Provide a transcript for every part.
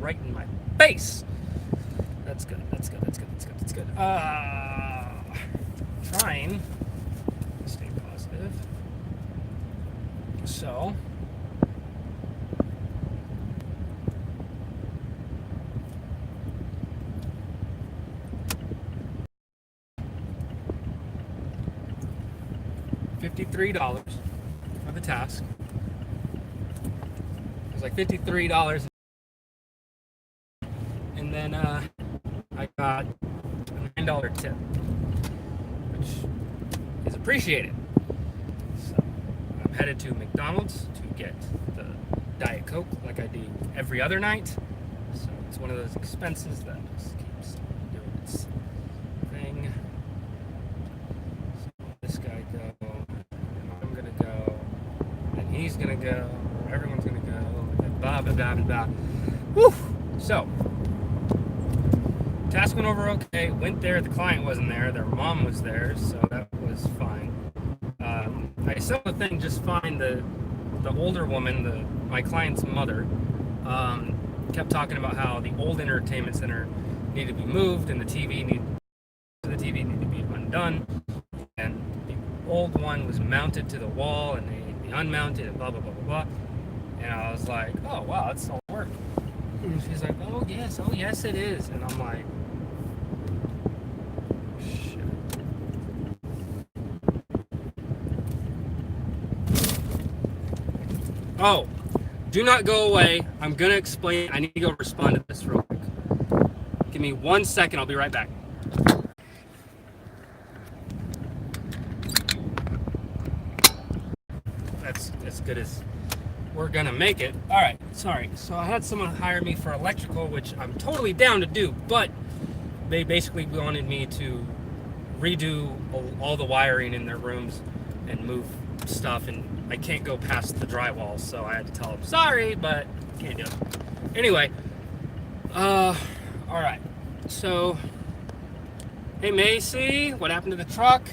right in my face. That's good. That's good. That's good. That's good. That's good. Trying to stay positive. So. $53 for the task. It was like $53, and then I got a $9 tip, which is appreciated. So I'm headed to McDonald's to get the Diet Coke like I do every other night. So it's one of those expenses that just keeps doing its thing. So this guy go, and I'm gonna go, and he's gonna go, everyone's gonna go, and blah blah blah blah. Woo! So task went over okay. Went there. The client wasn't there. Their mom was there, so that was fine. I saw the thing just fine. The older woman, my client's mother, kept talking about how the old entertainment center needed to be moved and the TV needed to be undone, and the old one was mounted to the wall and they need to be unmounted and blah blah blah blah blah. And I was like, oh wow, that's all work. And she's like, oh yes it is. And I'm like, shit. Oh, do not go away. I'm gonna explain. I need to go respond to this real quick. Give me 1 second. I'll be right back. That's as good as we're gonna make it. All right, sorry. So I had someone hire me for electrical, which I'm totally down to do, but they basically wanted me to redo all the wiring in their rooms and move stuff, and I can't go past the drywall, so I had to tell them sorry, but can't do it. Anyway, all right. So, hey Macy, what happened to the truck?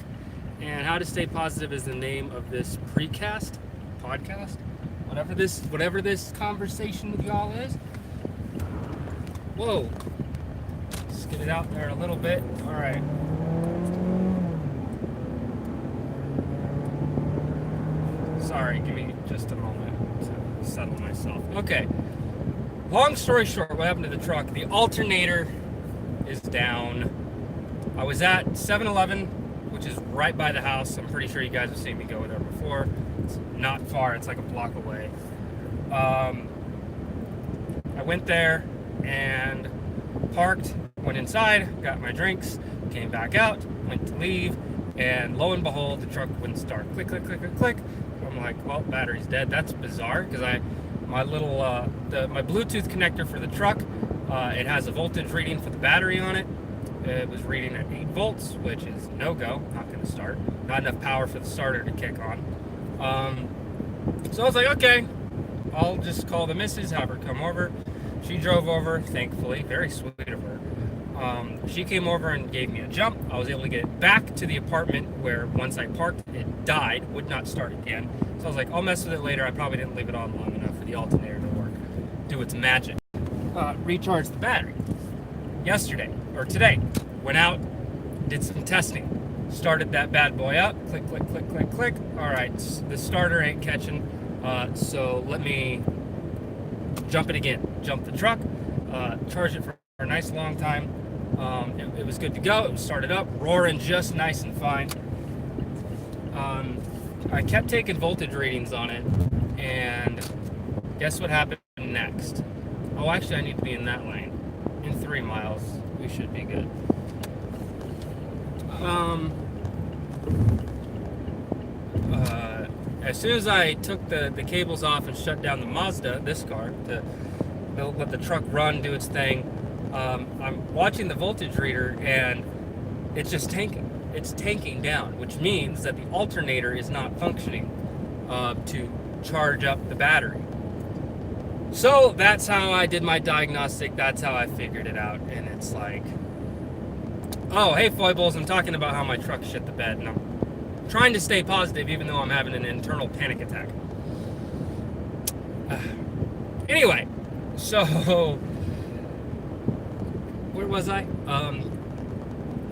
And how to stay positive is the name of this podcast, whatever this conversation with y'all is. Whoa, let's get it out there a little bit. All right. Sorry, give me just a moment to settle myself. Okay. Long story short, what happened to the truck? The alternator is down. I was at 7-Eleven, which is right by the house. I'm pretty sure you guys have seen me go there before. It's not far. It's like a block away. I went there and parked, went inside, got my drinks, came back out, went to leave, and lo and behold, the truck wouldn't start. Click, click, click, click, click. I'm like, well, battery's dead. That's bizarre because my Bluetooth connector for the truck, it has a voltage reading for the battery on it. It was reading at 8 volts, which is no-go, not going to start. Not enough power for the starter to kick on. So I was like, okay, I'll just call the missus, have her come over. She drove over, thankfully, very sweet of her. She came over and gave me a jump. I was able to get it back to the apartment where once I parked, it died, would not start again. So I was like, I'll mess with it later. I probably didn't leave it on long enough for the alternator to work, do its magic. Recharged the battery. Yesterday, or today, went out, did some testing, started that bad boy up, click, click, click, click, click. All right, the starter ain't catching, so let me jump it again. Jump the truck, charge it for a nice long time. It was good to go. It was started up, roaring just nice and fine. I kept taking voltage readings on it, and guess what happened next? Oh, actually, I need to be in that lane. In 3 miles, we should be good. As soon as I took the cables off and shut down the Mazda, this car, to let the truck run, do its thing, I'm watching the voltage reader and it's just tanking. It's tanking down, which means that the alternator is not functioning to charge up the battery. So that's how I did my diagnostic. That's how I figured it out. And it's like, oh, hey, foibles, I'm talking about how my truck shit the bed. And I'm trying to stay positive even though I'm having an internal panic attack. Anyway, so where was I?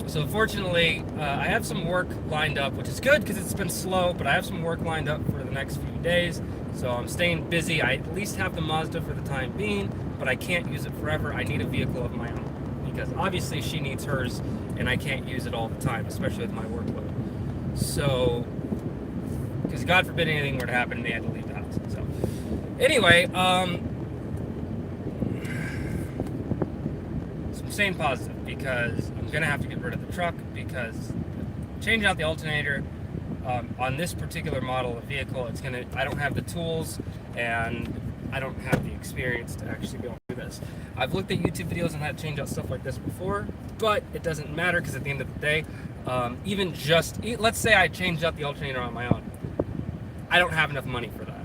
So fortunately, I have some work lined up, which is good because it's been slow, but I have some work lined up for the next few days. So I'm staying busy. I at least have the Mazda for the time being, but I can't use it forever. I need a vehicle of my own because obviously she needs hers and I can't use it all the time, especially with my workload. So, because God forbid anything were to happen, they had to leave the house. So anyway, so I'm staying positive because I'm gonna have to get rid of the truck because changing out the alternator on this particular model of vehicle, I don't have the tools and I don't have the experience to actually be able to do this. I've looked at YouTube videos on how to change out stuff like this before, but it doesn't matter because at the end of the day, let's say I changed out the alternator on my own, I don't have enough money for that.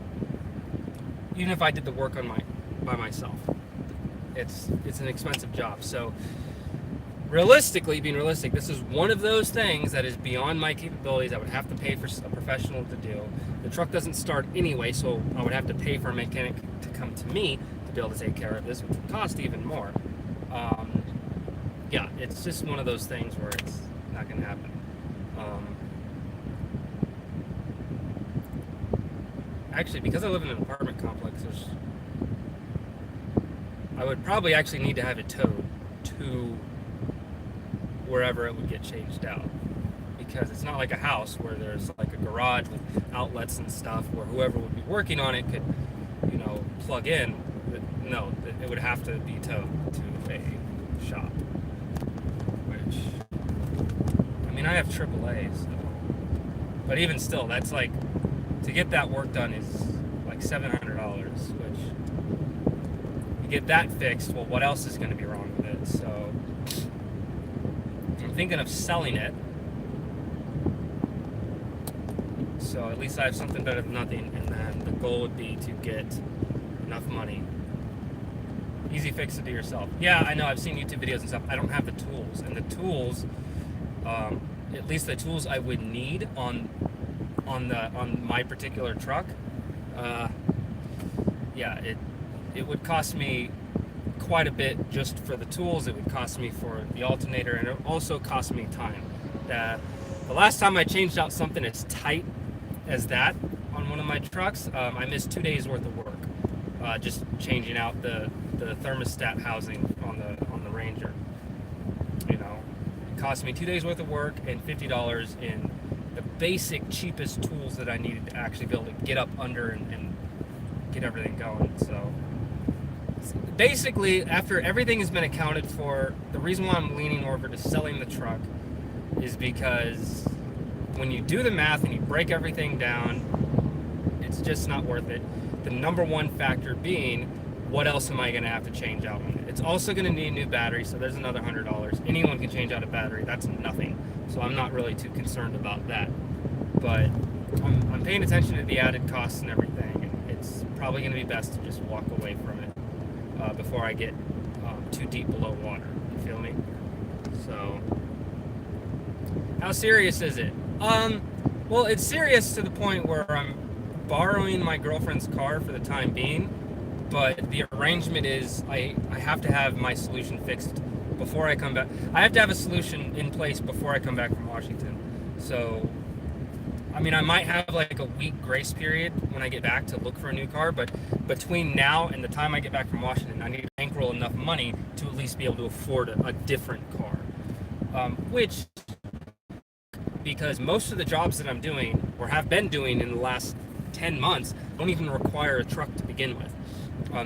Even if I did the work by myself, it's an expensive job. So being realistic, this is one of those things that is beyond my capabilities. I would have to pay for a professional to do. The truck doesn't start anyway, so I would have to pay for a mechanic to come to me to be able to take care of this, which would cost even more. Yeah, it's just one of those things where it's not going to happen. Actually, because I live in an apartment complex, I would probably actually need to have it towed to wherever it would get changed out, because it's not like a house where there's like a garage with outlets and stuff where whoever would be working on it could, plug in. No, it would have to be towed to a shop, which, I mean, I have AAA, so, but even still, that's like, to get that work done is like $700, which, you get that fixed, well, what else is going to be wrong with it? So I'm thinking of selling it, so at least I have something better than nothing, and then the goal would be to get enough money. Easy fix to do yourself. Yeah, I know, I've seen YouTube videos and stuff. I don't have the tools, and the tools, at least the tools I would need on my particular truck, yeah, it would cost me quite a bit just for the tools. It would cost me for the alternator, and it would also cost me time. The last time I changed out something as tight as that on one of my trucks, I missed 2 days worth of work, just changing out the thermostat housing on the Ranger. It cost me 2 days worth of work and $50 in the basic cheapest tools that I needed to actually be able to get up under and get everything going. So basically, after everything has been accounted for, the reason why I'm leaning over to selling the truck is because when you do the math and you break everything down, it's just not worth it. The number one factor being, what else am I going to have to change out on it? It's also going to need a new battery, so there's another $100. Anyone can change out a battery. That's nothing. So I'm not really too concerned about that. But I'm paying attention to the added costs and everything, and it's probably going to be best to just walk away from it before I get too deep below water. You feel me? So, how serious is it? Well, it's serious to the point where I'm borrowing my girlfriend's car for the time being, but the arrangement is I have to have my solution fixed before I come back. I have to have a solution in place before I come back from Washington. So, I mean, I might have like a week grace period when I get back to look for a new car, but between now and the time I get back from Washington, I need to bankroll enough money to at least be able to afford a different car. Which, because most of the jobs that I'm doing, or have been doing in the last 10 months, don't even require a truck to begin with.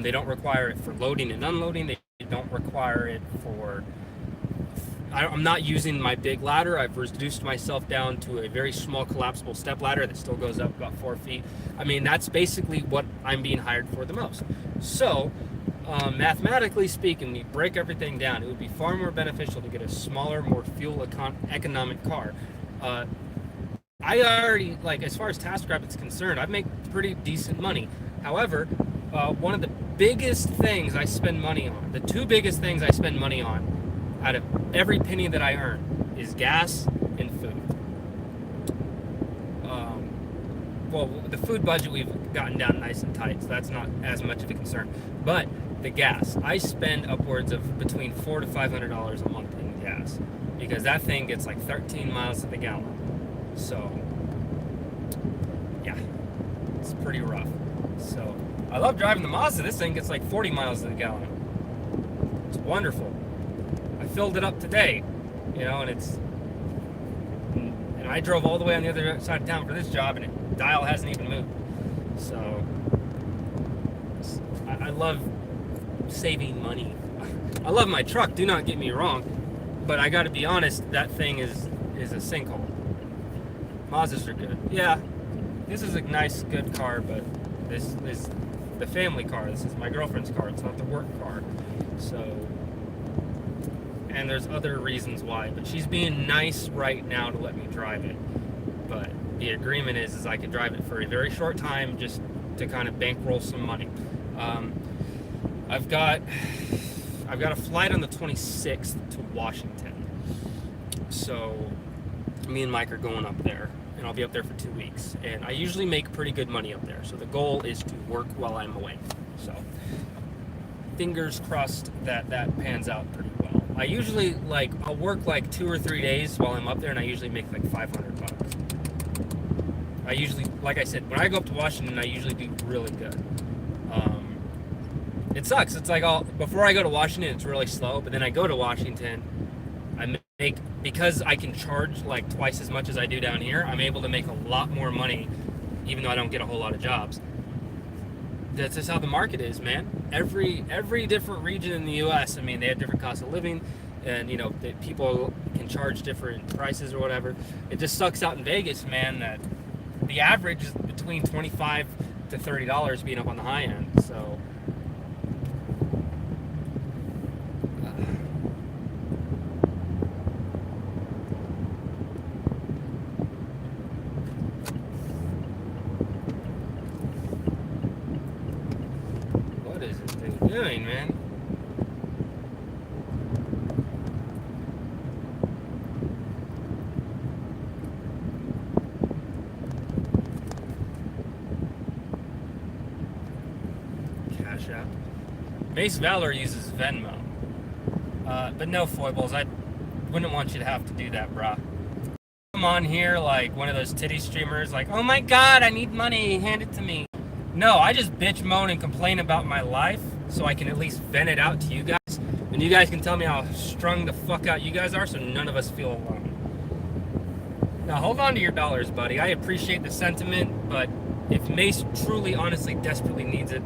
They don't require it for loading and unloading. They don't require it for... I'm not using my big ladder. I've reduced myself down to a very small collapsible step ladder that still goes up about 4 feet. I mean, that's basically what I'm being hired for the most. So, mathematically speaking, when you break everything down, it would be far more beneficial to get a smaller, more fuel economic car. I already, like, as far as TaskRabbit is concerned, I make pretty decent money. However, one of the biggest things I spend money on, the two biggest things I spend money on out of every penny that I earn, is gas and food. Well, the food budget we've gotten down nice and tight, so that's not as much of a concern. But the gas. I spend upwards of between $400 to $500 a month in gas because that thing gets like 13 miles to the gallon. So, yeah, it's pretty rough. So, I love driving the Mazda. This thing gets like 40 miles to the gallon. It's wonderful. I filled it up today, and I drove all the way on the other side of town for this job, and the dial hasn't even moved. So, I love saving money. I love my truck, do not get me wrong, but I gotta be honest, that thing is a sinkhole. Mazdas are good. Yeah, this is a nice, good car, but this is the family car. This is my girlfriend's car. It's not the work car. So, and there's other reasons why, but she's being nice right now to let me drive it. But the agreement is I can drive it for a very short time just to kind of bankroll some money. I've got a flight on the 26th to Washington. So me and Mike are going up there, and I'll be up there for 2 weeks. And I usually make pretty good money up there. So the goal is to work while I'm away. So fingers crossed that pans out pretty well. I usually I'll work like 2 or 3 days while I'm up there, and I usually make like $500. I usually, like I said, when I go up to Washington, I usually do really good. It sucks. It's like before I go to Washington, it's really slow, but then I go to Washington, I make, because I can charge like twice as much as I do down here, I'm able to make a lot more money, even though I don't get a whole lot of jobs. That's just how the market is, man. Every different region in the U.S., I mean, they have different costs of living, and people can charge different prices or whatever. It just sucks out in Vegas, man, that the average is between $25 to $30 being up on the high end. So what is this thing doing, man? Cash App. Mace Valor uses Venmo. But no foibles. I wouldn't want you to have to do that, brah. Come on here like one of those titty streamers, like, oh my god, I need money, hand it to me. No, I just bitch, moan, and complain about my life so I can at least vent it out to you guys. And you guys can tell me how strung the fuck out you guys are so none of us feel alone. Now hold on to your dollars, buddy. I appreciate the sentiment, but if Mace truly, honestly, desperately needs it,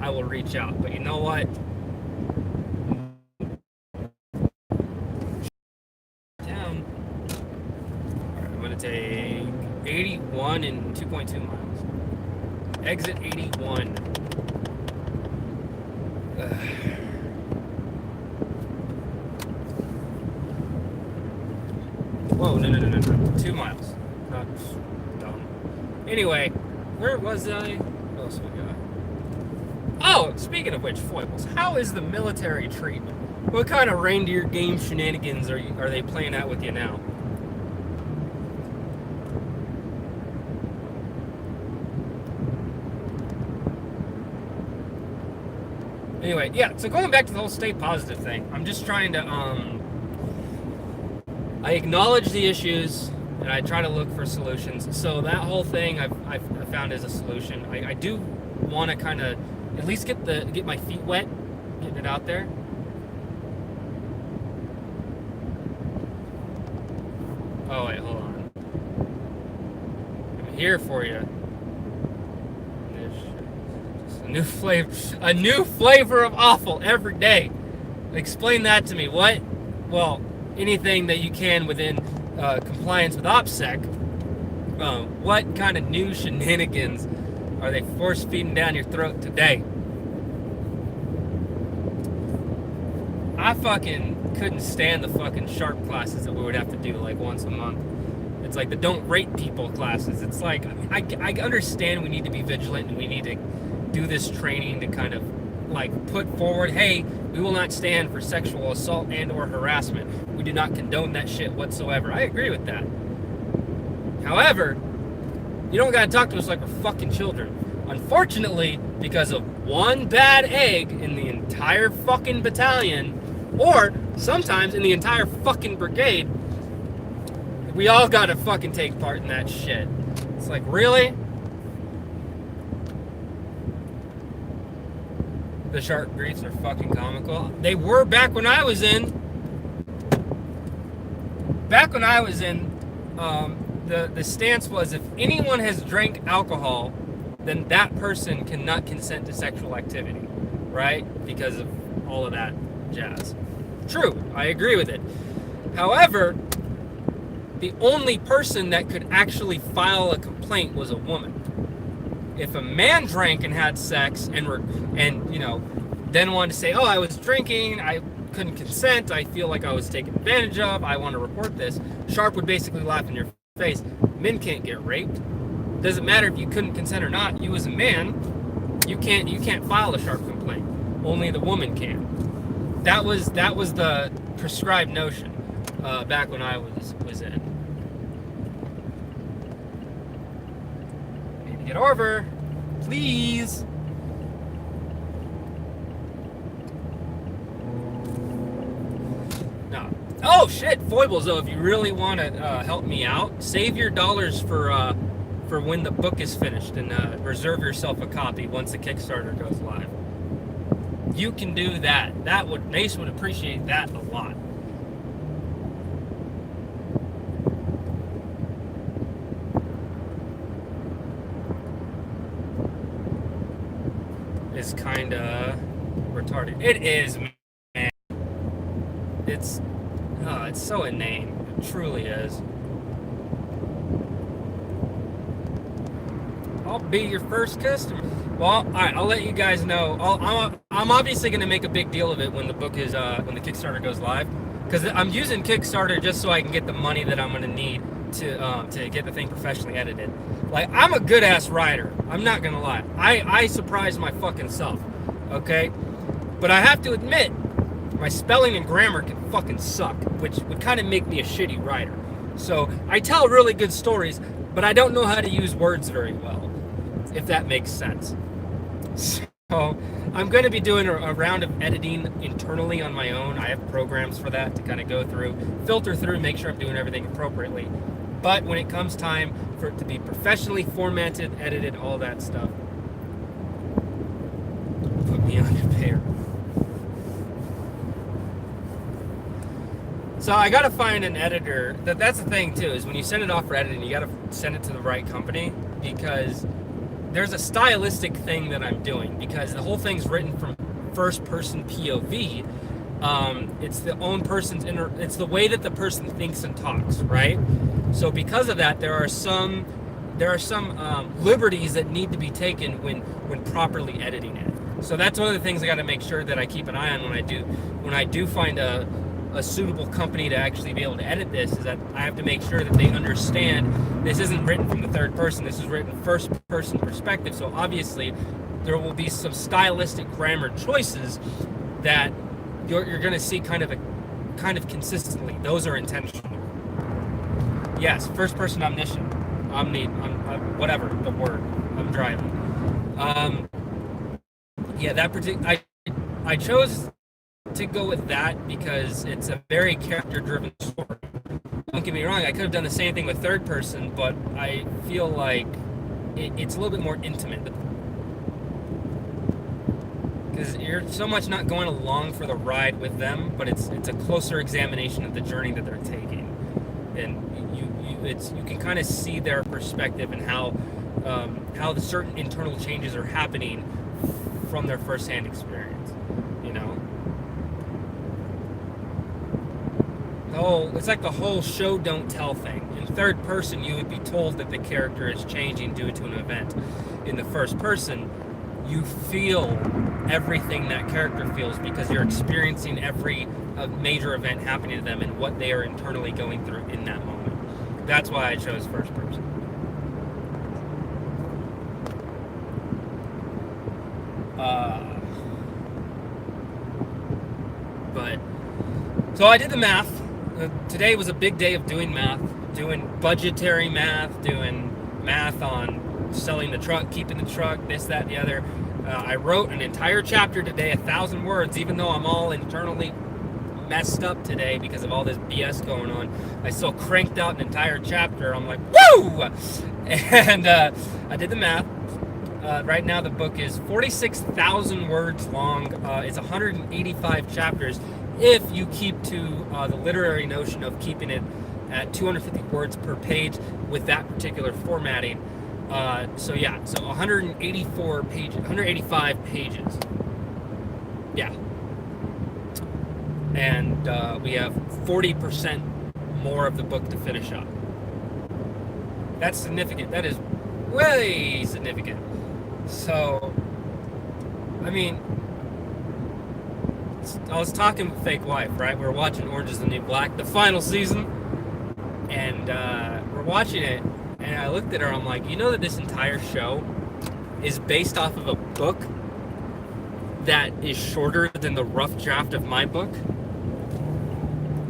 I will reach out. But you know what? Down. Alright, I'm gonna take 81 and 2.2 miles. Exit 81. Whoa, no. 2 miles. Not dumb. Anyway, where was I? What else we got? Oh, speaking of which, foibles. How is the military treatment? What kind of reindeer game shenanigans are they playing out with you now? Anyway, yeah, so going back to the whole stay positive thing, I'm just trying to, I acknowledge the issues, and I try to look for solutions. So that whole thing I've found is a solution. I do want to kind of at least get my feet wet, getting it out there. Oh, wait, hold on. I'm here for you. A new flavor of awful every day. Explain that to me. What? Well, anything that you can within compliance with OPSEC. What kind of new shenanigans are they force feeding down your throat today? I fucking couldn't stand the fucking sharp classes that we would have to do like once a month. It's like the don't rate people classes. It's like, I understand we need to be vigilant and we need to do this training to kind of like put forward, hey, we will not stand for sexual assault and or harassment. We do not condone that shit whatsoever. I agree with that. However, you don't gotta talk to us like we're fucking children. Unfortunately, because of one bad egg in the entire fucking battalion, or sometimes in the entire fucking brigade, we all gotta fucking take part in that shit. It's like, really? The shark greets are fucking comical. They were back when I was in. The stance was, if anyone has drank alcohol, then that person cannot consent to sexual activity, right? Because of all of that jazz. True, I agree with it. However, the only person that could actually file a complaint was a woman. If a man drank and had sex and then wanted to say, oh, I was drinking, I couldn't consent, I feel like I was taken advantage of, I want to report this, Sharp would basically laugh in your face. Men can't get raped. Doesn't matter if you couldn't consent or not. You as a man, you can't file a Sharp complaint. Only the woman can. That was the prescribed notion back when I was in. Need to get over, please. No. Oh shit, foibles though. If you really want to help me out, save your dollars for when the book is finished, and reserve yourself a copy once the Kickstarter goes live. You can do that. Mace would appreciate that a lot. It's kinda retarded. It is, man. It's so inane. It truly is. I'll be your first customer. Well, all right, I'll let you guys know. I'm obviously going to make a big deal of it when the book is when the Kickstarter goes live, because I'm using Kickstarter just so I can get the money that I'm going to need to get the thing professionally edited. Like, I'm a good ass writer. I'm not going to lie. I surprise my fucking self. Okay, but I have to admit, my spelling and grammar can fucking suck, which would kind of make me a shitty writer. So I tell really good stories, but I don't know how to use words very well, if that makes sense. So I'm going to be doing a round of editing internally on my own. I have programs for that to kind of go through, filter through, make sure I'm doing everything appropriately. But when it comes time for it to be professionally formatted, edited, all that stuff, put me on your payroll. So I got to find an editor. That's the thing too, is when you send it off for editing, you got to send it to the right company, because there's a stylistic thing that I'm doing, because the whole thing's written from first person POV. It's the own person's it's the way that the person thinks and talks, right? So because of that, there are some liberties that need to be taken when properly editing it. So that's one of the things I got to make sure that I keep an eye on when I do find a suitable company to actually be able to edit this, is that I have to make sure that they understand this isn't written from the third person, this is written first person perspective. So obviously there will be some stylistic grammar choices that you're going to see kind of consistently. Those are intentional. Yes, first person omniscient. Whatever the word. I'm driving. Yeah, that particular I chose to go with that because it's a very character-driven story. Don't get me wrong, I could have done the same thing with third person, but I feel like it's a little bit more intimate. Because you're so much not going along for the ride with them, but it's a closer examination of the journey that they're taking, and you can kind of see their perspective and how the certain internal changes are happening from their first-hand experience. You know, it's like the whole show don't tell thing. In third person, you would be told that the character is changing due to an event. In the first person, you feel everything that character feels because you're experiencing every major event happening to them and what they are internally going through in that moment. That's why I chose first person. So I did the math. Today was a big day of doing math, doing budgetary math, doing math on selling the truck, keeping the truck, this, that, and the other. I wrote an entire chapter today, 1,000 words, even though I'm all internally messed up today because of all this BS going on. I still cranked out an entire chapter. I'm like, woo! And I did the math. Right now the book is 46,000 words long. It's 185 chapters if you keep to the literary notion of keeping it at 250 words per page with that particular formatting. So 184 pages, 185 pages. Yeah. And we have 40% more of the book to finish up. That's significant. That is way significant. So, I mean, I was talking with Fake Wife, right? We were watching Orange is the New Black, the final season, and we're watching it, and I looked at her, I'm like, you know that this entire show is based off of a book that is shorter than the rough draft of my book?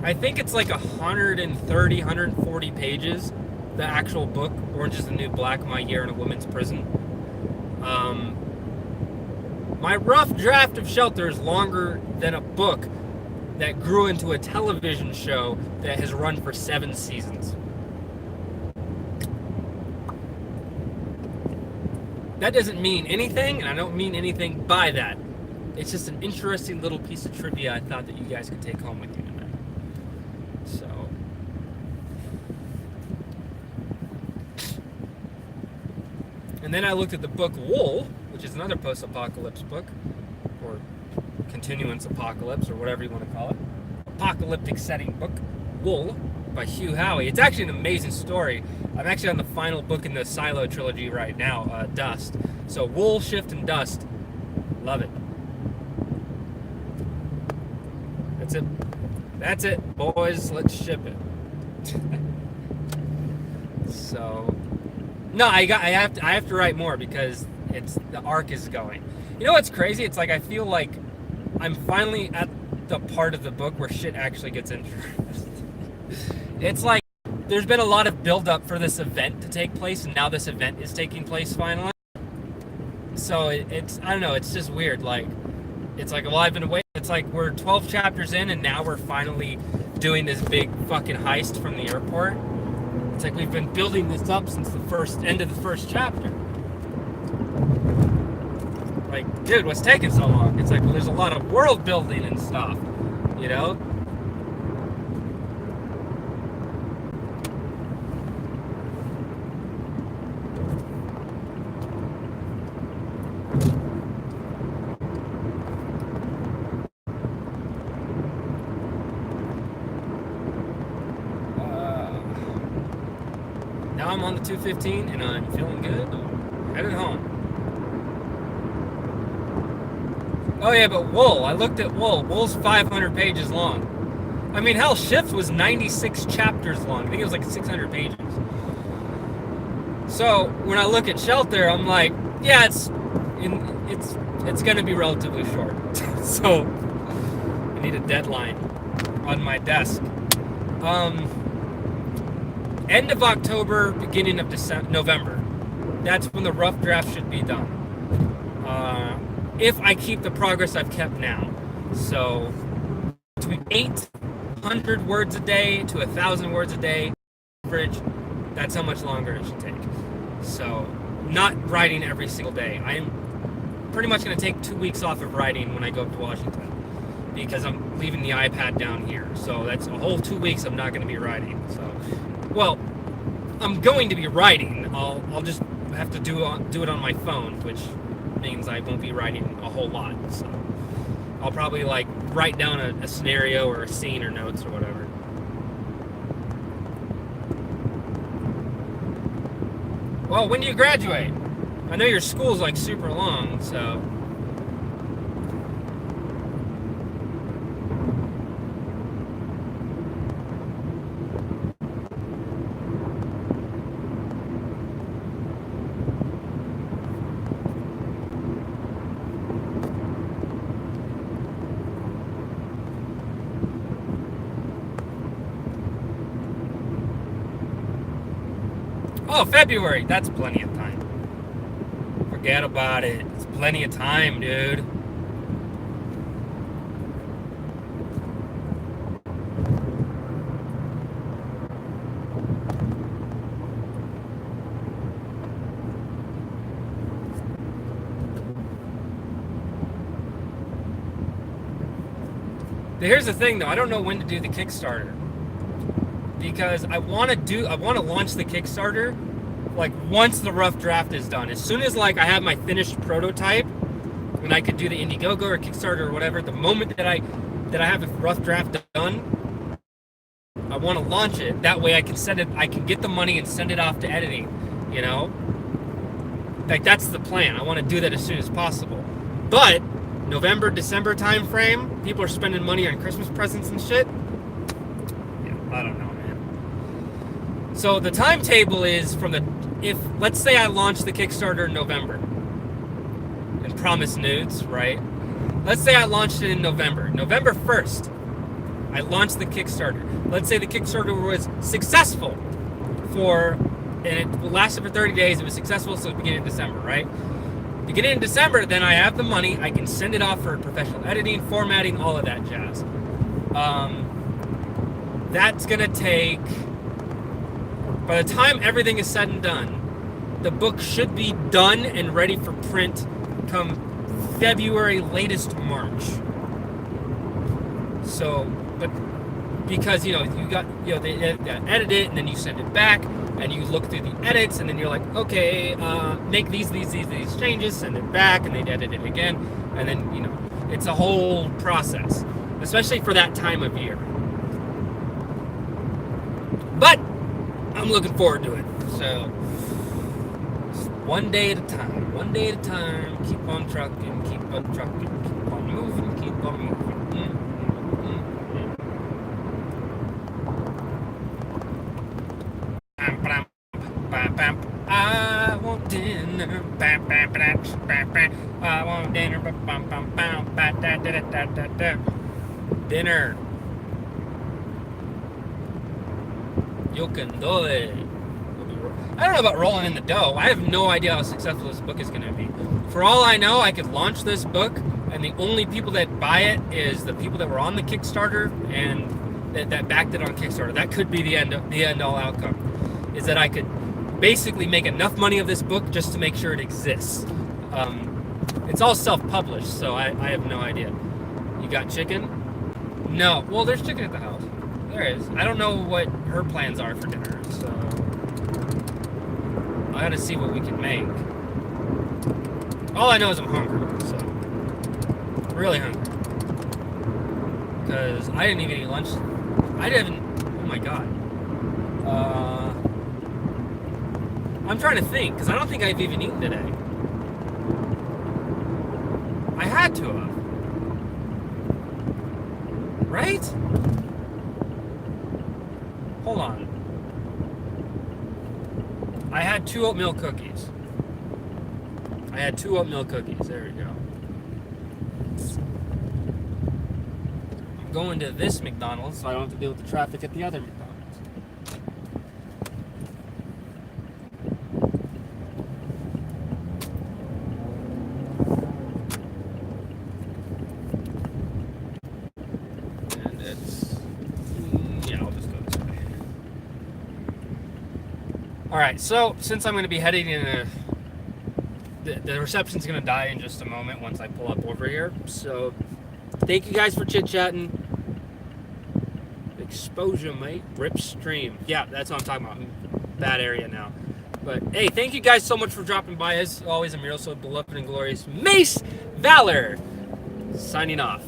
I think it's like 130, 140 pages, the actual book, Orange is the New Black, My Year in a Women's Prison. My rough draft of Shelter is longer than a book that grew into a television show that has run for 7 seasons. That doesn't mean anything, and I don't mean anything by that. It's just an interesting little piece of trivia I thought that you guys could take home with you tonight. So, and then I looked at the book Wool, which is another post-apocalypse book, or continuance apocalypse, or whatever you want to call it. Apocalyptic setting book, Wool, by Hugh Howey. It's actually an amazing story. I'm actually on the final book in the Silo trilogy right now, Dust. So Wool, Shift, and Dust. Love it. That's it. That's it, boys. Let's ship it. So, no, I have to write more because the arc is going. You know what's crazy? It's like I feel like I'm finally at the part of the book where shit actually gets interesting. It's like there's been a lot of build-up for this event to take place, and now this event is taking place finally. So it's I don't know. It's just weird. Like it's like, well, I've been waiting. It's like we're 12 chapters in, and now we're finally doing this big fucking heist from the airport. It's like we've been building this up since the end of the first chapter. Like, dude, what's taking so long? It's like, well, there's a lot of world building and stuff, you know? Now I'm on the 215 and I'm feeling good. Headed home. Oh yeah, but Wool. I looked at Wool. Wool's 500 pages long. I mean, hell, Shift was 96 chapters long. I think it was like 600 pages. So when I look at Shelter, I'm like, yeah, it's going to be relatively short. So I need a deadline on my desk. End of October, beginning of November. That's when the rough draft should be done. If I keep the progress I've kept now. So between 800 words a day to 1,000 words a day, average, that's how much longer it should take. So not writing every single day. I am pretty much going to take 2 weeks off of writing when I go up to Washington because I'm leaving the iPad down here. So that's a whole 2 weeks I'm not going to be writing. So, well, I'm going to be writing. I'll just have to do it on my phone, which means I won't be writing a whole lot. So I'll probably like write down a scenario or a scene or notes or whatever. Well, when do you graduate? I know your school's like super long, so. Oh, February. That's plenty of time. For Forget about it. It's plenty of time, dude. But here's the thing, though. I don't know when to do the Kickstarter because I want to launch the Kickstarter like once the rough draft is done. As soon as like I have my finished prototype and I could do the Indiegogo or Kickstarter or whatever, the moment that I have the rough draft done, I want to launch it. That way I can get the money and send it off to editing, you know? Like that's the plan. I want to do that as soon as possible. But November, December time frame, people are spending money on Christmas presents and shit. Yeah, I don't know, man. So the timetable is let's say I launch the Kickstarter in November and promise nudes, right? Let's say I launched it in November. November 1st, I launched the Kickstarter. Let's say the Kickstarter was successful and it lasted for 30 days. It was successful, so it's beginning of December, right? Beginning in December, then I have the money. I can send it off for professional editing, formatting, all of that jazz. That's going to take, by the time everything is said and done, the book should be done and ready for print come February, latest March. So, but because, you they edit it and then you send it back. And you look through the edits, and then you're like, okay, make these changes, send it back, and they edit it again, and then it's a whole process, especially for that time of year. But I'm looking forward to it. So one day at a time, keep on trucking, keep on moving, keep on moving. I want dinner. I want dinner. Dinner. You can do it. I don't know about rolling in the dough. I have no idea how successful this book is going to be. For all I know, I could launch this book, and the only people that buy it is the people that were on the Kickstarter and that backed it on Kickstarter. That could be the end all outcome. Is that I could basically make enough money of this book just to make sure it exists. It's all self-published, so I have no idea. You got chicken? No. Well, there's chicken at the house. There is. I don't know what her plans are for dinner, so I gotta see what we can make. All I know is I'm hungry, so really hungry. Because I didn't even eat lunch. I didn't. Oh my god. I'm trying to think, because I don't think I've even eaten today. I had to have. Right? Hold on. I had 2 oatmeal cookies. There we go. I'm going to this McDonald's so I don't have to deal with the traffic at the other McDonald's. Alright, so since I'm going to be heading in the reception's going to die in just a moment once I pull up over here. So, thank you guys for chit-chatting. Exposure, mate. Rip stream. Yeah, that's what I'm talking about. Bad area now. But, hey, thank you guys so much for dropping by. As always, I'm your so beloved and glorious Mace Valor. Signing off.